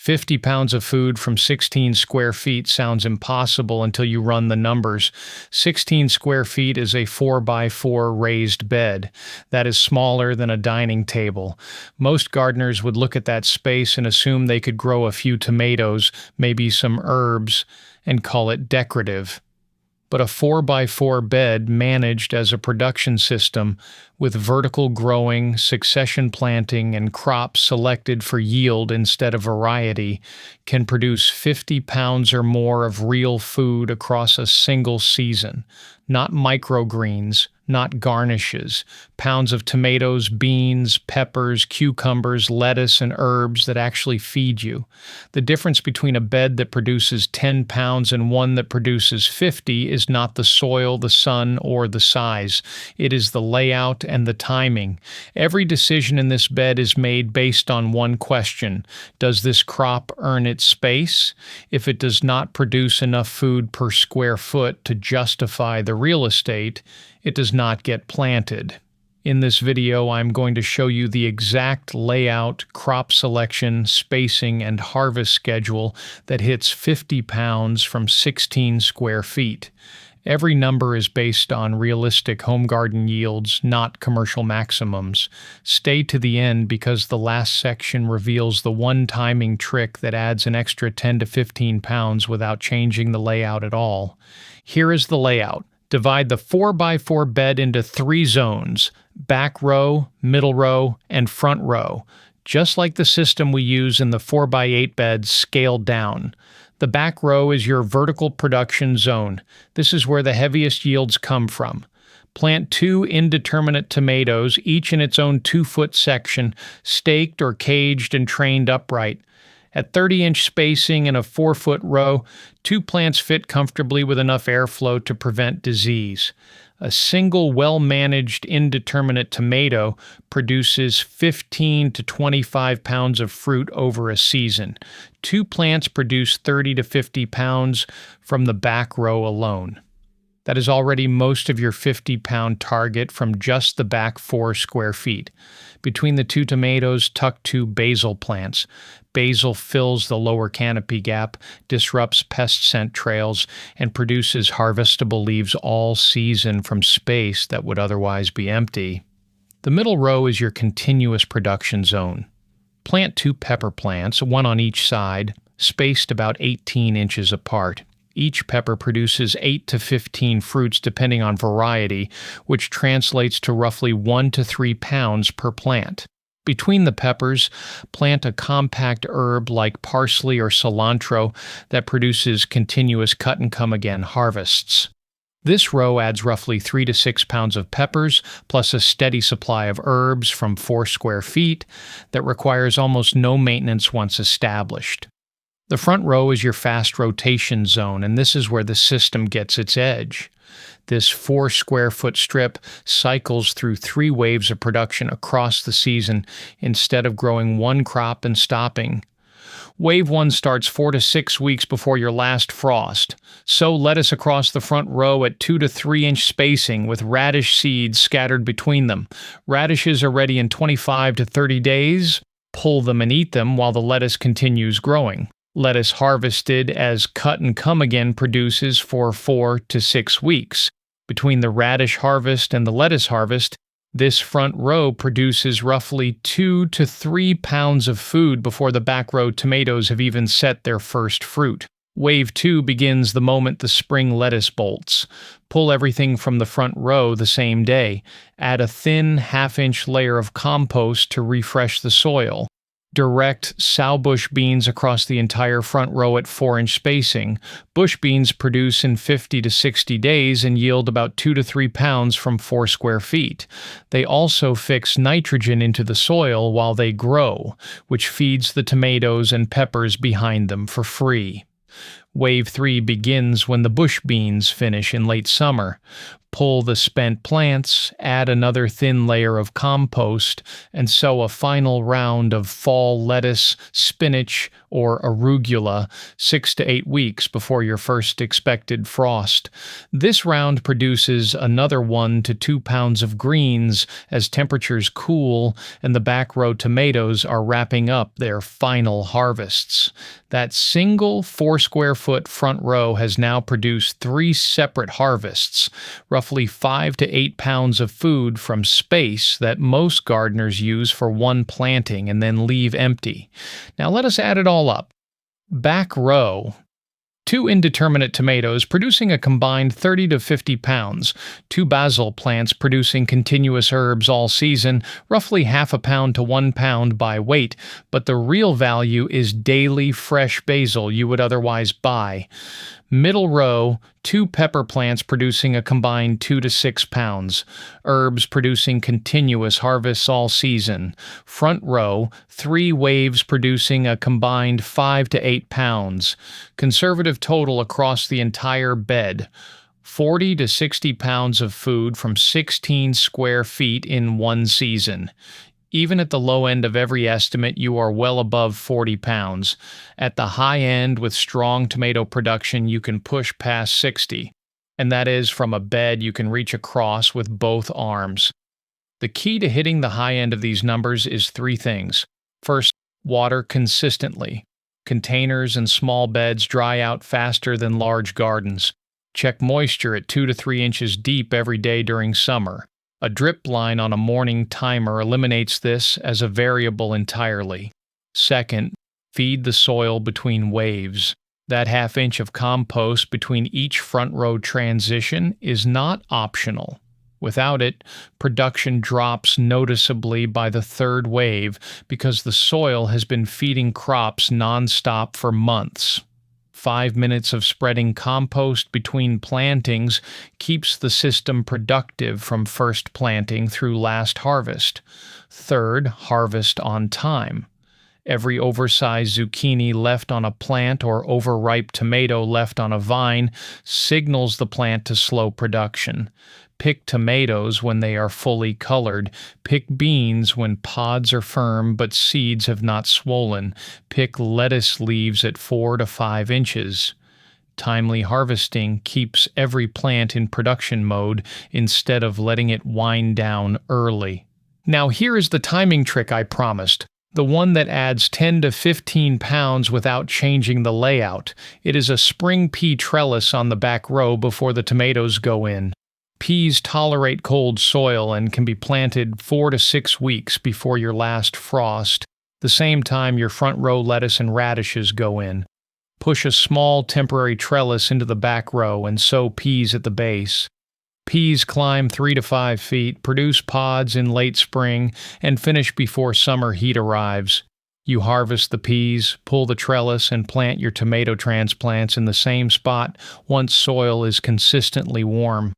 50 pounds of food from 16 square feet sounds impossible until you run the numbers. 16 square feet is a 4x4 raised bed. That is smaller than a dining table. Most gardeners would look at that space and assume they could grow a few tomatoes, maybe some herbs, and call it decorative. But a 4x4 bed managed as a production system with vertical growing, succession planting, and crops selected for yield instead of variety can produce 50 pounds or more of real food across a single season. Not microgreens, not garnishes, pounds of tomatoes, beans, peppers, cucumbers, lettuce, and herbs that actually feed you. The difference between a bed that produces 10 pounds and one that produces 50 is not the soil, the sun, or the size. It is the layout and the timing. Every decision in this bed is made based on one question. Does this crop earn its space? If it does not produce enough food per square foot to justify the real estate, it does not get planted. In this video, I'm going to show you the exact layout, crop selection, spacing, and harvest schedule that hits 50 pounds from 16 square feet. Every number is based on realistic home garden yields, not commercial maximums. Stay to the end because the last section reveals the one timing trick that adds an extra 10 to 15 pounds without changing the layout at all. Here is the layout. Divide the 4x4 bed into 3 zones: back row, middle row, and front row, just like the system we use in the 4x8 beds scaled down. The back row is your vertical production zone. This is where the heaviest yields come from. Plant 2 indeterminate tomatoes, each in its own 2-foot section, staked or caged and trained upright. At 30-inch spacing in a 4-foot row, 2 plants fit comfortably with enough airflow to prevent disease. A single well-managed indeterminate tomato produces 15 to 25 pounds of fruit over a season. 2 plants produce 30 to 50 pounds from the back row alone. That is already most of your 50-pound target from just the back 4 square feet. Between the 2 tomatoes, tuck 2 basil plants. Basil fills the lower canopy gap, disrupts pest scent trails, and produces harvestable leaves all season from space that would otherwise be empty. The middle row is your continuous production zone. Plant 2 pepper plants, one on each side, spaced about 18 inches apart. Each pepper produces 8 to 15 fruits depending on variety, which translates to roughly 1 to 3 pounds per plant. Between the peppers, plant a compact herb like parsley or cilantro that produces continuous cut-and-come-again harvests. This row adds roughly 3 to 6 pounds of peppers, plus a steady supply of herbs from 4 square feet that requires almost no maintenance once established. The front row is your fast rotation zone, and this is where the system gets its edge. This 4 square foot strip cycles through 3 waves of production across the season instead of growing one crop and stopping. Wave 1 starts 4 to 6 weeks before your last frost. Sow lettuce across the front row at 2 to 3 inch spacing with radish seeds scattered between them. Radishes are ready in 25 to 30 days. Pull them and eat them while the lettuce continues growing. Lettuce harvested as cut and come again produces for 4 to 6 weeks. Between the radish harvest and the lettuce harvest, this front row produces roughly 2 to 3 pounds of food before the back row tomatoes have even set their first fruit. Wave 2 begins the moment the spring lettuce bolts. Pull everything from the front row the same day. Add a thin half-inch layer of compost to refresh the soil. Direct sow bush beans across the entire front row at 4-inch spacing. Bush beans produce in 50 to 60 days and yield about 2 to 3 pounds from 4 square feet. They also fix nitrogen into the soil while they grow, which feeds the tomatoes and peppers behind them for free. Wave 3 begins when the bush beans finish in late summer. Pull the spent plants, add another thin layer of compost, and sow a final round of fall lettuce, spinach, or arugula 6 to 8 weeks before your first expected frost. This round produces another 1 to 2 pounds of greens as temperatures cool and the back row tomatoes are wrapping up their final harvests. That single 4 square foot front row has now produced 3 separate harvests, roughly 5 to 8 pounds of food from space that most gardeners use for one planting and then leave empty. Now let us add it all up. Back row. 2 indeterminate tomatoes producing a combined 30 to 50 pounds, 2 basil plants producing continuous herbs all season, roughly half a pound to 1 pound by weight, but the real value is daily fresh basil you would otherwise buy. Middle row, 2 pepper plants producing a combined 2 to 6 pounds, herbs producing continuous harvests all season. Front row, 3 waves producing a combined 5 to 8 pounds. Conservative total across the entire bed. 40 to 60 pounds of food from 16 square feet in one season. Even at the low end of every estimate, you are well above 40 pounds. At the high end, with strong tomato production, you can push past 60, and that is from a bed you can reach across with both arms. The key to hitting the high end of these numbers is 3 things. First, water consistently. Containers and small beds dry out faster than large gardens. Check moisture at 2 to 3 inches deep every day during summer. A drip line on a morning timer eliminates this as a variable entirely. Second, feed the soil between waves. That ½ inch of compost between each front row transition is not optional. Without it, production drops noticeably by the 3rd wave because the soil has been feeding crops nonstop for months. 5 minutes of spreading compost between plantings keeps the system productive from first planting through last harvest. Third, harvest on time. Every oversized zucchini left on a plant or overripe tomato left on a vine signals the plant to slow production. Pick tomatoes when they are fully colored. Pick beans when pods are firm but seeds have not swollen. Pick lettuce leaves at 4 to 5 inches. Timely harvesting keeps every plant in production mode instead of letting it wind down early. Now here is the timing trick I promised. The one that adds 10 to 15 pounds without changing the layout. It is a spring pea trellis on the back row before the tomatoes go in. Peas tolerate cold soil and can be planted 4 to 6 weeks before your last frost, the same time your front row lettuce and radishes go in. Push a small temporary trellis into the back row and sow peas at the base. Peas climb 3 to 5 feet, produce pods in late spring, and finish before summer heat arrives. You harvest the peas, pull the trellis, and plant your tomato transplants in the same spot once soil is consistently warm.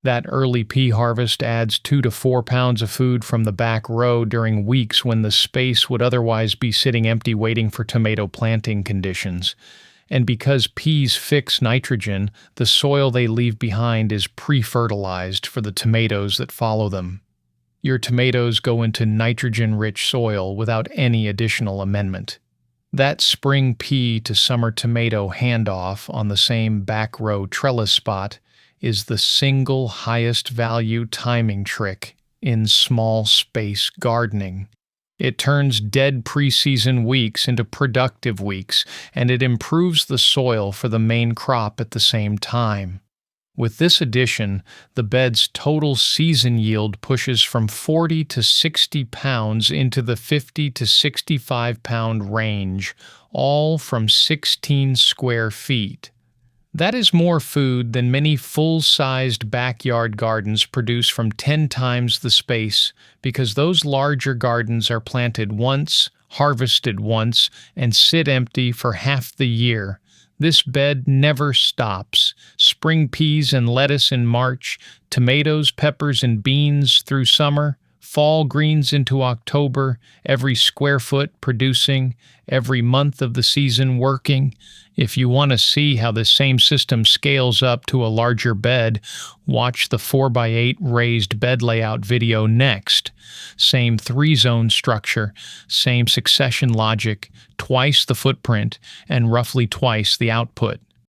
That early pea harvest adds 2 to 4 pounds of food from the back row during weeks when the space would otherwise be sitting empty waiting for tomato planting conditions. And because peas fix nitrogen, the soil they leave behind is pre-fertilized for the tomatoes that follow them. Your tomatoes go into nitrogen-rich soil without any additional amendment. That spring pea to summer tomato handoff on the same back row trellis spot is the single highest value timing trick in small space gardening. It turns dead preseason weeks into productive weeks, and it improves the soil for the main crop at the same time. With this addition, the bed's total season yield pushes from 40 to 60 pounds into the 50 to 65 pound range, all from 16 square feet. That is more food than many full-sized backyard gardens produce from 10 times the space, because those larger gardens are planted once, harvested once, and sit empty for half the year. This bed never stops. Spring peas and lettuce in March, tomatoes, peppers, and beans through summer, fall greens into October, every square foot producing, every month of the season working. If you want to see how this same system scales up to a larger bed, watch the 4x8 raised bed layout video next. Same 3-zone structure, same succession logic, twice the footprint, and roughly twice the output.